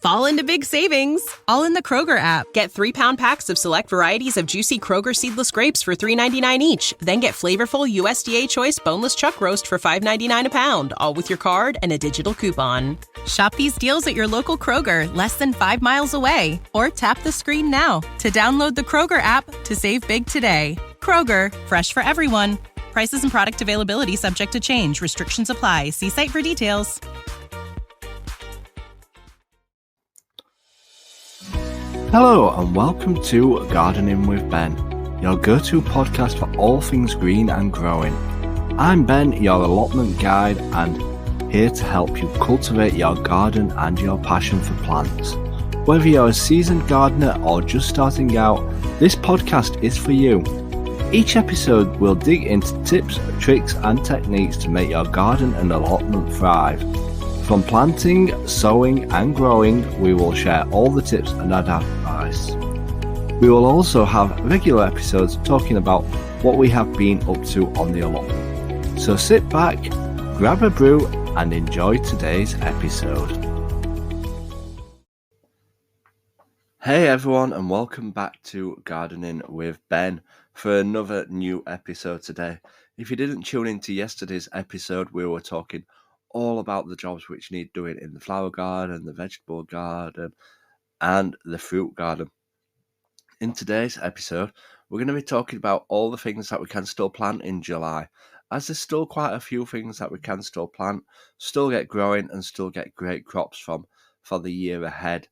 Fall into big savings, all in the Kroger app. Get 3-pound packs of select varieties of juicy Kroger seedless grapes for $3.99 each. Then get flavorful USDA Choice boneless chuck roast for $5.99 a pound, all with your card and a digital coupon. Shop these deals at your local Kroger, less than 5 miles away. Or tap the screen now to download the Kroger app to save big today. Kroger, fresh for everyone. Prices and product availability subject to change. Restrictions apply. See site for details. Hello and welcome to Gardening with Ben, your go-to podcast for all things green and growing. I'm Ben, your allotment guide, and here to help you cultivate your garden and your passion for plants. Whether you're a seasoned gardener or just starting out, this podcast is for you. Each episode will dig into tips, tricks and techniques to make your garden and allotment thrive. From planting, sowing and growing, we will share all the tips and advice. We will also have regular episodes talking about what we have been up to on the allotment. So sit back, grab a brew and enjoy today's episode. Hey everyone and welcome back to Gardening with Ben for another new episode today. If you didn't tune into yesterday's episode, we were talking all about the jobs which need doing in the flower garden, the vegetable garden and the fruit garden. In today's episode, we're going to be talking about all the things that we can still plant in July, as there's still quite a few things that we can still plant, still get growing and still get great crops from for the year ahead.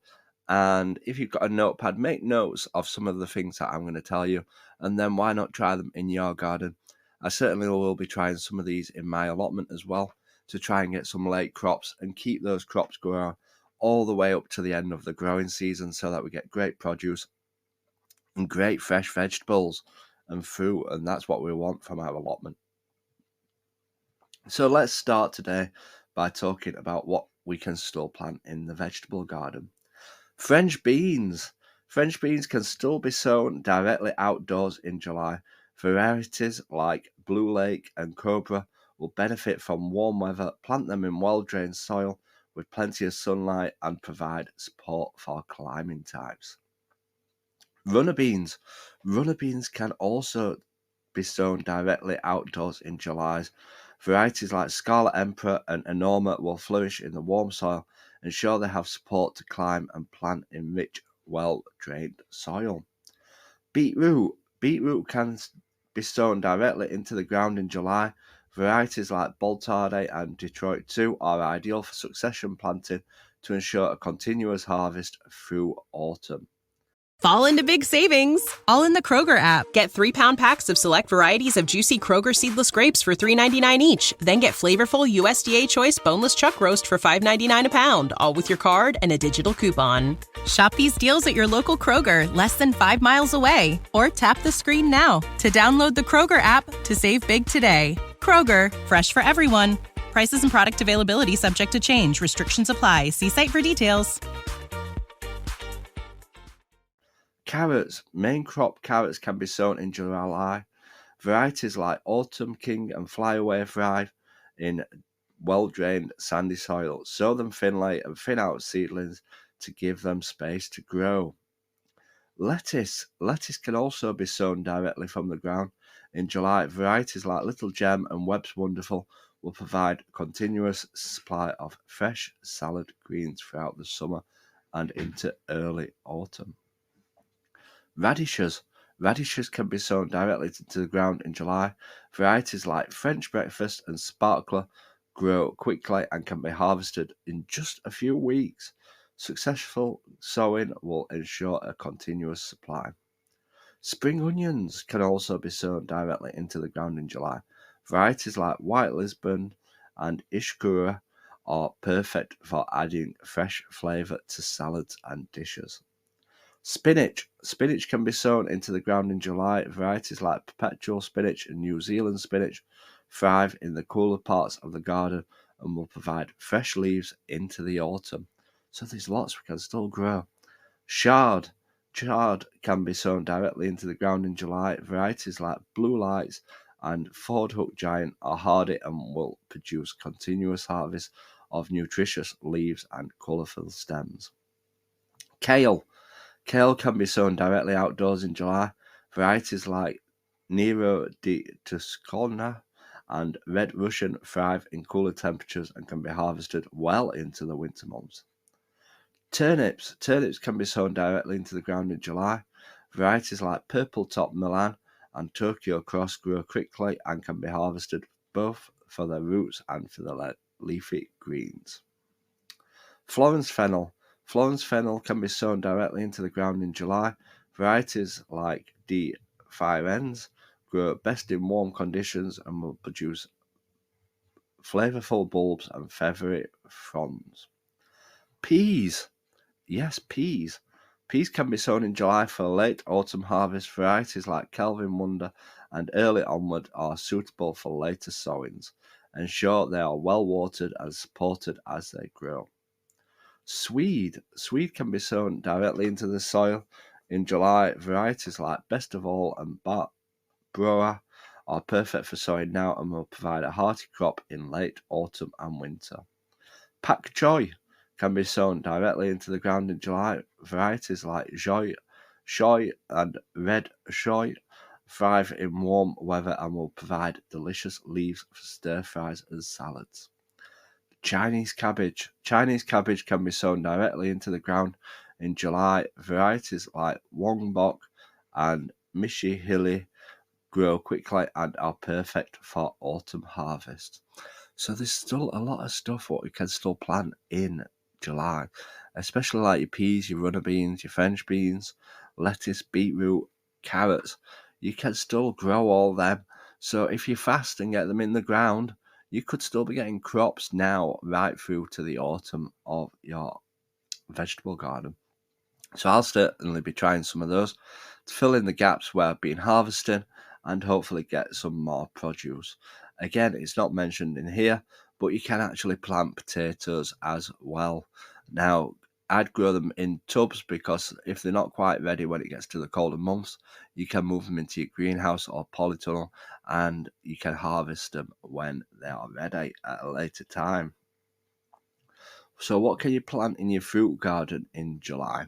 And if you've got a notepad, make notes of some of the things that I'm going to tell you, and then why not try them in your garden? I certainly will be trying some of these in my allotment as well, to try and get some late crops and keep those crops growing all the way up to the end of the growing season so that we get great produce and great fresh vegetables and fruit, and that's what we want from our allotment. So let's start today by talking about what we can still plant in the vegetable garden. French beans. French beans can still be sown directly outdoors in July. Varieties like Blue Lake and Cobra will benefit from warm weather. Plant them in well-drained soil with plenty of sunlight and provide support for climbing types. Runner beans. Runner beans can also be sown directly outdoors in July. Varieties like Scarlet Emperor and Enorma will flourish in the warm soil, ensure they have support to climb and plant in rich, well-drained soil. Beetroot. Beetroot can be sown directly into the ground in July. Varieties like Boltarde and Detroit 2 are ideal for succession planting to ensure a continuous harvest through autumn. Fall into big savings, all in the Kroger app. Get 3-pound packs of select varieties of juicy Kroger seedless grapes for $3.99 each. Then get flavorful USDA Choice boneless chuck roast for $5.99 a pound, all with your card and a digital coupon. Shop these deals at your local Kroger, less than 5 miles away. Or tap the screen now to download the Kroger app to save big today. Kroger, fresh for everyone. Prices and product availability subject to change. Restrictions apply. See site for details. Carrots. Main crop carrots can be sown in July. Varieties like Autumn King and Flyaway thrive in well-drained sandy soil. Sow them thinly and thin out seedlings to give them space to grow. Lettuce. Lettuce can also be sown directly from the ground. In July, varieties like Little Gem and Webb's Wonderful will provide a continuous supply of fresh salad greens throughout the summer and into early autumn. Radishes. Radishes can be sown directly into the ground in July. Varieties like French Breakfast and Sparkler grow quickly and can be harvested in just a few weeks. Successful sowing will ensure a continuous supply. Spring onions can also be sown directly into the ground in July. Varieties like White Lisbon and Ishkura are perfect for adding fresh flavour to salads and dishes. Spinach. Spinach can be sown into the ground in July. Varieties like Perpetual Spinach and New Zealand Spinach thrive in the cooler parts of the garden and will provide fresh leaves into the autumn. So there's lots we can still grow. Chard. Chard can be sown directly into the ground in July. Varieties like Blue Lights and Ford Hook Giant are hardy and will produce continuous harvest of nutritious leaves and colourful stems. Kale. Kale can be sown directly outdoors in July. Varieties like Nero di Toscana and Red Russian thrive in cooler temperatures and can be harvested well into the winter months. Turnips. Turnips can be sown directly into the ground in July. Varieties like Purple Top Milan and Tokyo Cross grow quickly and can be harvested both for their roots and for their leafy greens. Florence fennel. Florence fennel can be sown directly into the ground in July. Varieties like D. Firens grow best in warm conditions and will produce flavorful bulbs and feathery fronds. Peas. Yes, peas. Peas can be sown in July for late autumn harvest. Varieties like Kelvin Wonder and Early Onward are suitable for later sowings. Ensure they are well watered and supported as they grow. Swede. Swede can be sown directly into the soil in July. Varieties like Best of All and Broa are perfect for sowing now and will provide a hearty crop in late autumn and winter. Pak Choi can be sown directly into the ground in July. Varieties like Joy, Shoy and Red Shoy thrive in warm weather and will provide delicious leaves for stir fries and salads. Chinese cabbage. Chinese cabbage can be sown directly into the ground in July. Varieties like Wongbok and Mishi Hilly grow quickly and are perfect for autumn harvest. So there's still a lot of stuff what we can still plant in July, especially like your peas, your runner beans, your French beans, lettuce, beetroot, carrots. You can still grow all them. So if you fast and get them in the ground, you could still be getting crops now right through to the autumn of your vegetable garden. So I'll certainly be trying some of those to fill in the gaps where I've been harvesting and hopefully get some more produce. Again, it's not mentioned in here, but you can actually plant potatoes as well. Now, I'd grow them in tubs because if they're not quite ready when it gets to the colder months, you can move them into your greenhouse or polytunnel and you can harvest them when they are ready at a later time. So what can you plant in your fruit garden in July?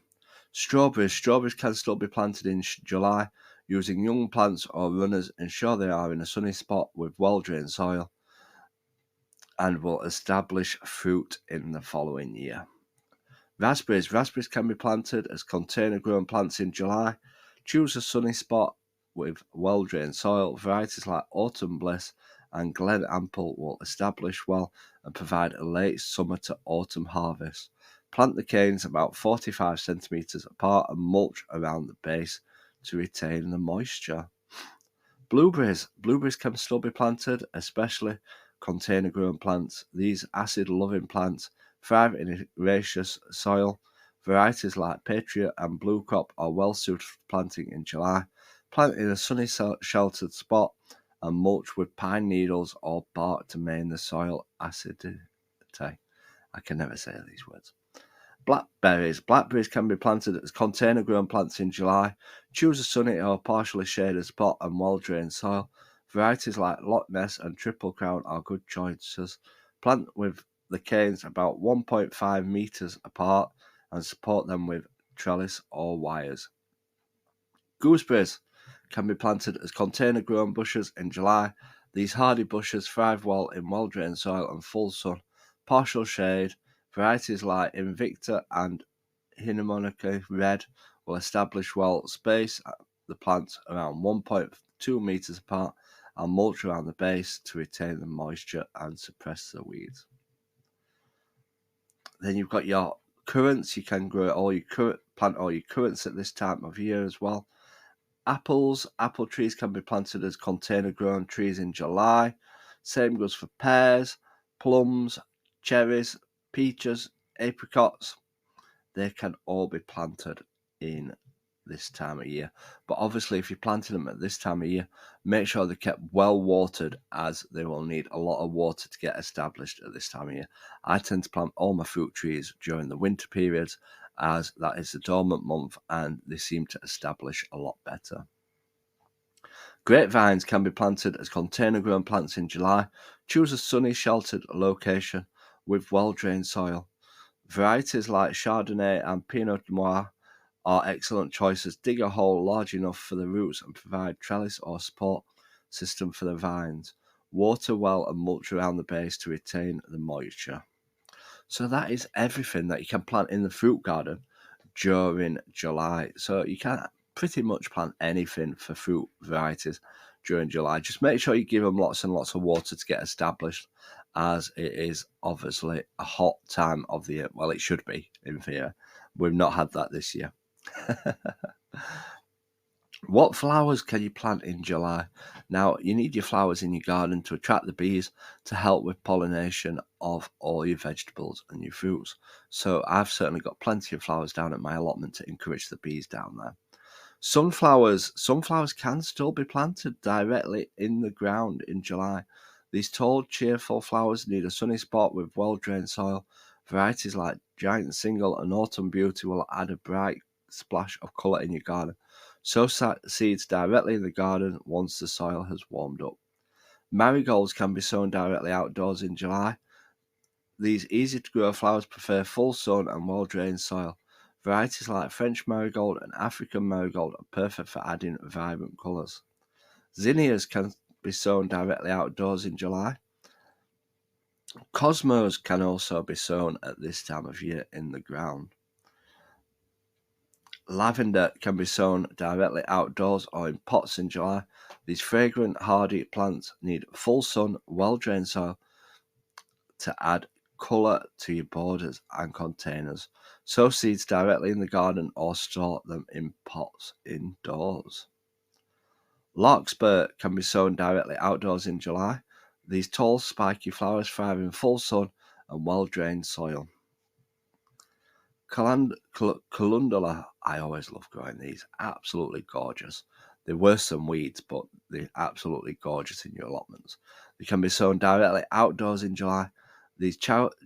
Strawberries. Strawberries can still be planted in July using young plants or runners. Ensure they are in a sunny spot with well-drained soil and will establish fruit in the following year. Raspberries. Raspberries can be planted as container-grown plants in July. Choose a sunny spot with well-drained soil. Varieties like Autumn Bliss and Glen Ample will establish well and provide a late summer to autumn harvest. Plant the canes about 45 centimetres apart and mulch around the base to retain the moisture. Blueberries. Blueberries can still be planted, especially container-grown plants. These acid-loving plants thrive in herbaceous soil. Varieties like Patriot and Blue Crop are well suited for planting in July. Plant in a sunny sheltered spot and mulch with pine needles or bark to maintain the soil acidity. I can never say these words. Blackberries. Blackberries can be planted as container-grown plants in July. Choose a sunny or partially shaded spot and well-drained soil. Varieties like Loch Ness and Triple Crown are good choices. Plant with the canes about 1.5 metres apart and support them with trellis or wires. Gooseberries can be planted as container-grown bushes in July. These hardy bushes thrive well in well-drained soil and full sun. Partial shade. Varieties like Invicta and Hinomonica Red will establish well. Space the plants around 1.2 metres apart and mulch around the base to retain the moisture and suppress the weeds. Then you've got your currants. You can grow plant all your currants at this time of year as well. Apples. Apple trees can be planted as container-grown trees in July. Same goes for pears, plums, cherries, peaches, apricots. They can all be planted in this time of year. But obviously, if you're planting them at this time of year, make sure they're kept well watered, as they will need a lot of water to get established at this time of year. I tend to plant all my fruit trees during the winter periods, as that is the dormant month and they seem to establish a lot better. Grapevines can be planted as container-grown plants in July. Choose a sunny, sheltered location with well-drained soil. Varieties like Chardonnay and Pinot Noir are excellent choices. Dig a hole large enough for the roots and provide trellis or support system for the vines. Water well and mulch around the base to retain the moisture. So that is everything that you can plant in the fruit garden during July. So you can pretty much plant anything for fruit varieties during July. Just make sure you give them lots and lots of water to get established, as it is obviously a hot time of the year. Well, it should be in theory. We've not had that this year. What flowers can you plant in July? Now, you need your flowers in your garden to attract the bees to help with pollination of all your vegetables and your fruits. So I've certainly got plenty of flowers down at my allotment to encourage the bees down there. Sunflowers can still be planted directly in the ground in July. These tall, cheerful flowers need a sunny spot with well-drained soil. Varieties like Giant Single and Autumn Beauty will add a bright splash of colour in your garden. Sow seeds directly in the garden once the soil has warmed up. Marigolds can be sown directly outdoors in July. These easy-to-grow flowers prefer full sun and well-drained soil. Varieties like French marigold and African marigold are perfect for adding vibrant colours. Zinnias can be sown directly outdoors in July. Cosmos can also be sown at this time of year in the ground. Lavender can be sown directly outdoors or in pots in July. These fragrant, hardy plants need full sun, well-drained soil to add colour to your borders and containers. Sow seeds directly in the garden or store them in pots indoors. Larkspur can be sown directly outdoors in July. These tall, spiky flowers thrive in full sun and well-drained soil. Calendula, I always love growing these. Absolutely gorgeous. They're worse than weeds, but they're absolutely gorgeous in your allotments. They can be sown directly outdoors in July. These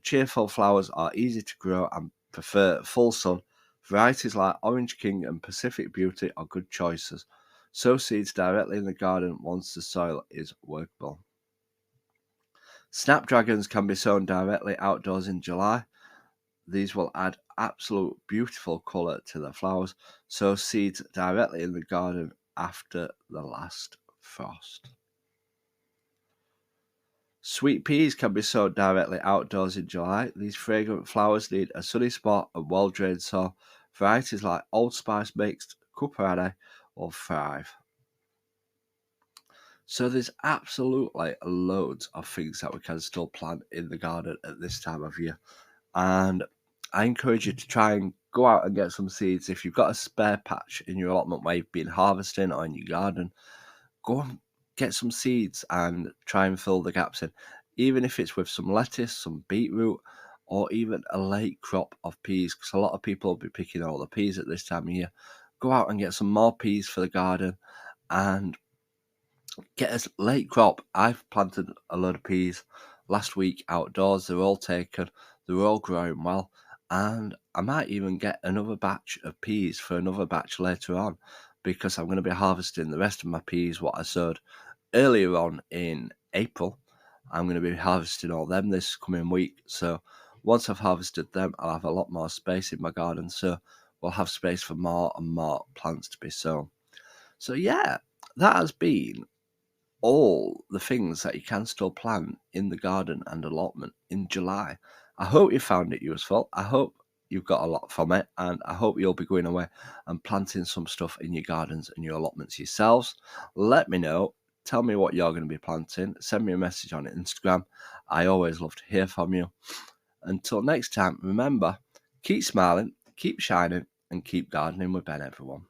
cheerful flowers are easy to grow and prefer full sun. Varieties like Orange King and Pacific Beauty are good choices. Sow seeds directly in the garden once the soil is workable. Snapdragons can be sown directly outdoors in July. These will add absolute beautiful colour to the flowers. Sow seeds directly in the garden after the last frost. Sweet peas can be sown directly outdoors in July. These fragrant flowers need a sunny spot and well-drained soil. Varieties like Old Spice Mixed, Cuparade will thrive. So there's absolutely loads of things that we can still plant in the garden at this time of year. And I encourage you to try and go out and get some seeds. If you've got a spare patch in your allotment where you've been harvesting or in your garden, go and get some seeds and try and fill the gaps in. Even if it's with some lettuce, some beetroot, or even a late crop of peas, because a lot of people will be picking all the peas at this time of year. Go out and get some more peas for the garden and get a late crop. I've planted a load of peas last week outdoors. They're all taken. They're all growing well. And I might even get another batch of peas for another batch later on, because I'm going to be harvesting the rest of my peas, what I sowed earlier on in April. I'm going to be harvesting all them this coming week. So once I've harvested them, I'll have a lot more space in my garden. So we'll have space for more and more plants to be sown. So yeah, that has been all the things that you can still plant in the garden and allotment in July. I hope you found it useful. I hope you've got a lot from it, and I hope you'll be going away and planting some stuff in your gardens and your allotments yourselves. Let me know. Tell me what you're going to be planting. Send me a message on Instagram. I always love to hear from you. Until next time, remember, keep smiling, keep shining, and keep gardening with Ben, everyone.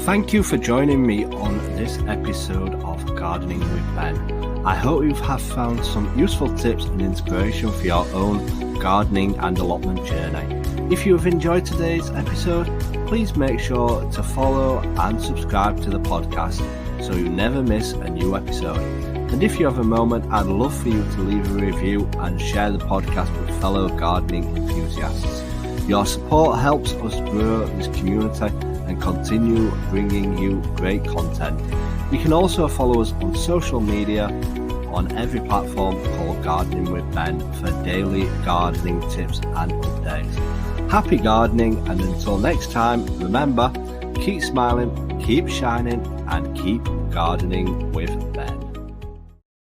Thank you for joining me on this episode of Gardening with Ben. I hope you have found some useful tips and inspiration for your own gardening and allotment journey. If you have enjoyed today's episode, please make sure to follow and subscribe to the podcast so you never miss a new episode. And if you have a moment, I'd love for you to leave a review and share the podcast with fellow gardening enthusiasts. Your support helps us grow this community and continue bringing you great content. You can also follow us on social media on every platform called Gardening with Ben for daily gardening tips and updates. Happy gardening, and until next time, remember, keep smiling, keep shining, and keep gardening with Ben.